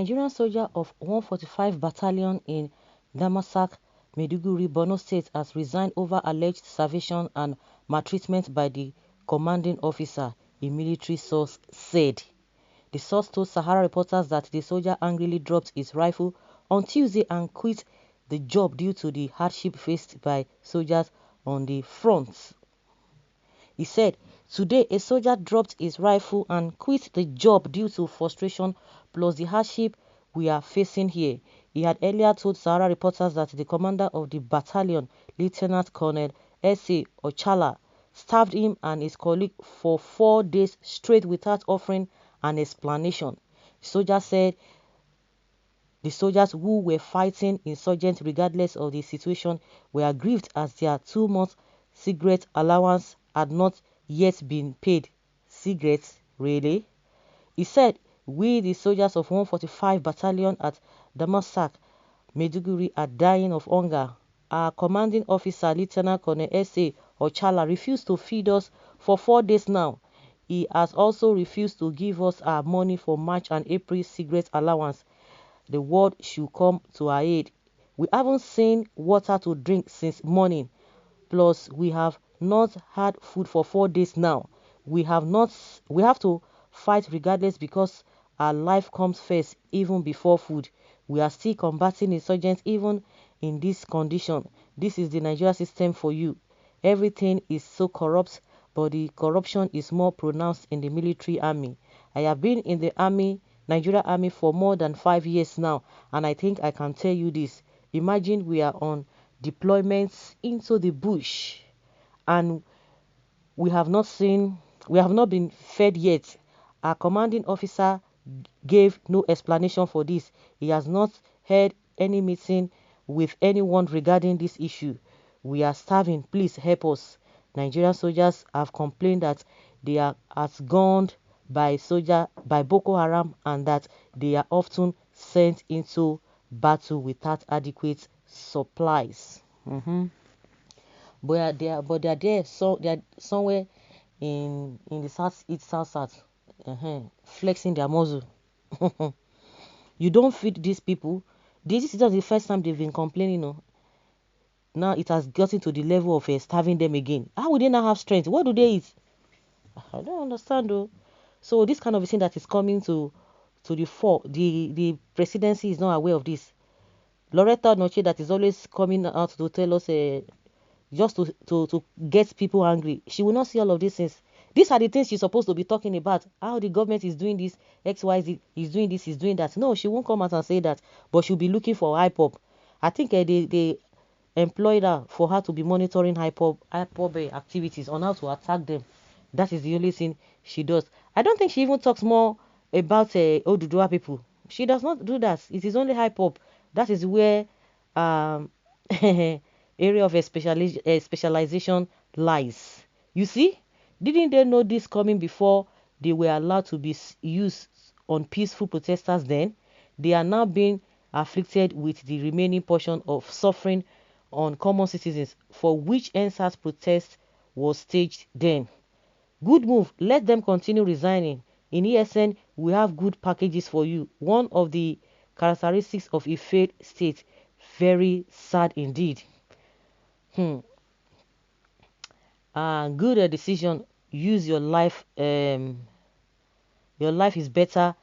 Nigerian soldier of 145 Battalion in Damasak, Maiduguri, Borno State has resigned over alleged starvation and maltreatment by the commanding officer, a military source said. The source told Sahara reporters that the soldier angrily dropped his rifle on Tuesday and quit the job due to the hardship faced by soldiers on the front. He said, "Today, a soldier dropped his rifle and quit the job due to frustration plus the hardship we are facing here." He had earlier told Sahara reporters that the commander of the battalion, Lieutenant Colonel S1GNS, starved him and his colleague for 4 days straight without offering an explanation. The soldier said the soldiers who were fighting insurgents regardless of the situation were aggrieved as their 2-month cigarette allowance had not yet been paid. Cigarettes, really? He said, "We, the soldiers of 145 Battalion at Damasak, Maiduguri, are dying of hunger. Our commanding officer, Lieutenant Colonel S1GNS, refused to feed us for 4 days now. He has also refused to give us our money for March and April cigarette allowance. The world should come to our aid. We haven't seen water to drink since morning. Plus, we have not had food for 4 days now. We have to fight regardless because our life comes first even before food. We are still combating insurgents even in this condition. This is the Nigeria system for you. Everything is so corrupt, but the corruption is more pronounced in the military army. I have been in the army, Nigeria army, for more than 5 years now, and I think I can tell you this. Imagine we are on deployments into the bush and we have not been fed yet. Our commanding officer gave no explanation for this. He has not held any meeting with anyone regarding this issue. We are starving. Please help us." Nigerian soldiers have complained that they are outgunned by Boko Haram and that they are often sent into battle without adequate supplies. But they are there, so they are somewhere in the south, flexing their muscle. You don't feed these people. This is just the first time they've been complaining. No. Now it has gotten to the level of starving them again. How would they not have strength? What do they eat? I don't understand though. So this kind of thing that is coming to the fore, the presidency is not aware of this. Loretta Noche, that is always coming out to tell us just to get people angry, she will not see all of these things. These are the things she's supposed to be talking about. How the government is doing this, XYZ is doing this, is doing that. No, she won't come out and say that, but she'll be looking for IPOB. I think they employed her for her to be monitoring IPOB activities on how to attack them. That is the only thing she does. I don't think she even talks more about Oduduwa people. She does not do that. It is only IPOB. That is where area of specialization lies. You see, didn't they know this coming before they were allowed to be used on peaceful protesters then? They are now being afflicted with the remaining portion of suffering on common citizens for which NSAS protest was staged then. Good move. Let them continue resigning. In ESN, we have good packages for you. One of the characteristics of a failed state. Very sad indeed. Good decision. Use your life. Your life is better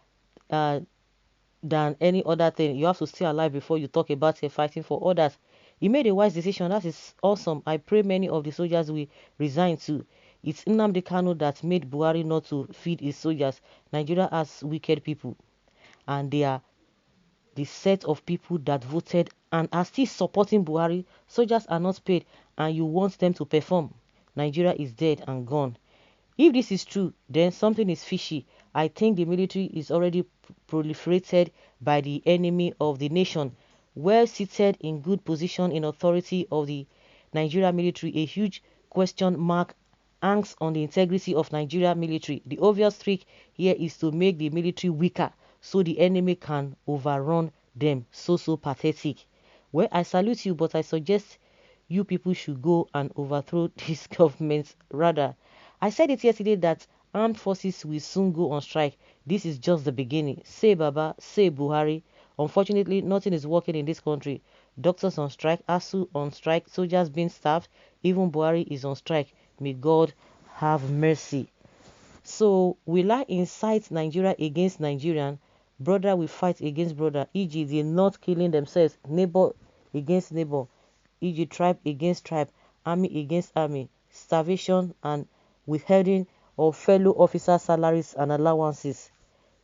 than any other thing. You have to stay alive before you talk about fighting for others. He made a wise decision. That is awesome. I pray many of the soldiers will resign too. It's Nnamdi Kanu that made Buhari not to feed his soldiers. Nigeria has wicked people, and they are the set of people that voted and are still supporting Buhari. Soldiers are not paid, and you want them to perform. Nigeria is dead and gone. If this is true, then something is fishy. I think the military is already proliferated by the enemy of the nation. Well seated in good position in authority of the Nigeria military, a huge question mark hangs on the integrity of Nigeria military. The obvious trick here is to make the military weaker so the enemy can overrun them. So pathetic. Well, I salute you, but I suggest you people should go and overthrow this government rather. I said it yesterday that armed forces will soon go on strike. This is just the beginning. Say Baba, say Buhari. Unfortunately, nothing is working in this country. Doctors on strike, ASU on strike, soldiers being staffed, even Buhari is on strike. May God have mercy. So, will I incite Nigeria against Nigerian? Brother will fight against brother, e.g. the North killing themselves, neighbor against neighbor, e.g. tribe against tribe, army against army, starvation and withholding of fellow officers' salaries and allowances,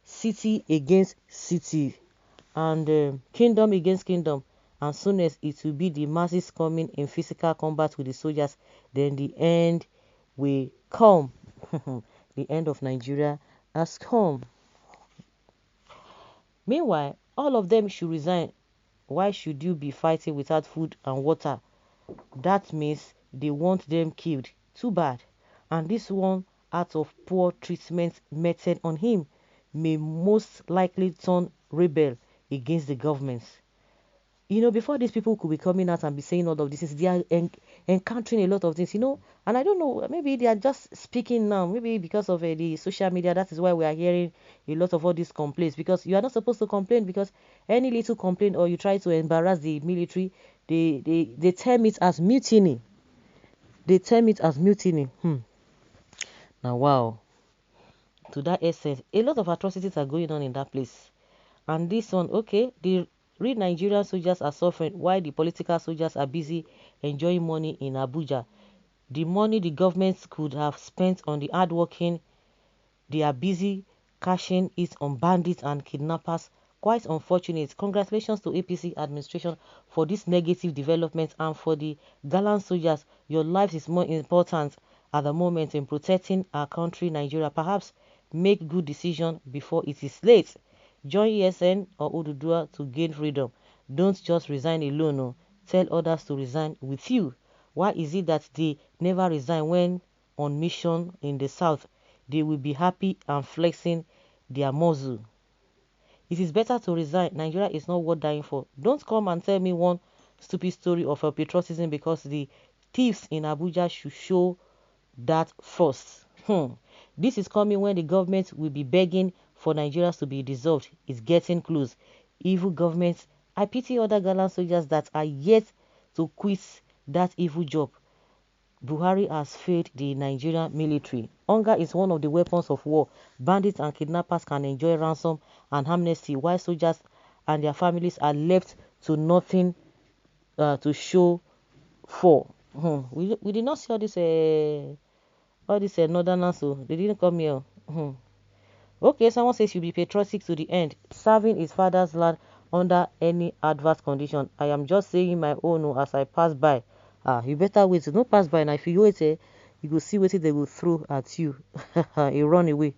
city against city, and kingdom against kingdom. And soon as it will be the masses coming in physical combat with the soldiers, then the end will come. The end of Nigeria has come. Meanwhile, all of them should resign. Why should you be fighting without food and water? That means they want them killed. Too bad. And this one, out of poor treatment meted on him, may most likely turn rebel against the government. You know, before these people could be coming out and be saying all of this, they are encountering a lot of things, you know. And I don't know, maybe they are just speaking now, maybe because of the social media. That is why we are hearing a lot of all these complaints. Because you are not supposed to complain, because any little complaint or you try to embarrass the military, they term it as mutiny. They term it as mutiny. Now, wow. To that extent, a lot of atrocities are going on in that place. And this one, okay, the real Nigerian soldiers are suffering while the political soldiers are busy enjoying money in Abuja. The money the government could have spent on the hardworking, they are busy cashing it on bandits and kidnappers. Quite unfortunate. Congratulations to APC administration for this negative development, and for the gallant soldiers. Your lives is more important at the moment in protecting our country, Nigeria. Perhaps make good decision before it is late. Join ESN or Ududua to gain freedom. Don't just resign alone. No. Tell others to resign with you. Why is it that they never resign when on mission in the south? They will be happy and flexing their muzzle. It is better to resign. Nigeria is not worth dying for. Don't come and tell me one stupid story of a patriotism, because the thieves in Abuja should show that first. This is coming when the government will be begging for Nigerians to be dissolved. It's getting close. Evil governments. I pity other gallant soldiers that are yet to quit that evil job. Buhari has failed the Nigerian military. Hunger is one of the weapons of war. Bandits and kidnappers can enjoy ransom and amnesty, while soldiers and their families are left to nothing to show for. We did not see all this northerners, so they didn't come here. Okay, someone says you'll be patriotic to the end, serving his father's land under any adverse condition. I am just saying my own as I pass by. You better wait. No pass by now. If you wait, you go see what they will throw at you. You run away.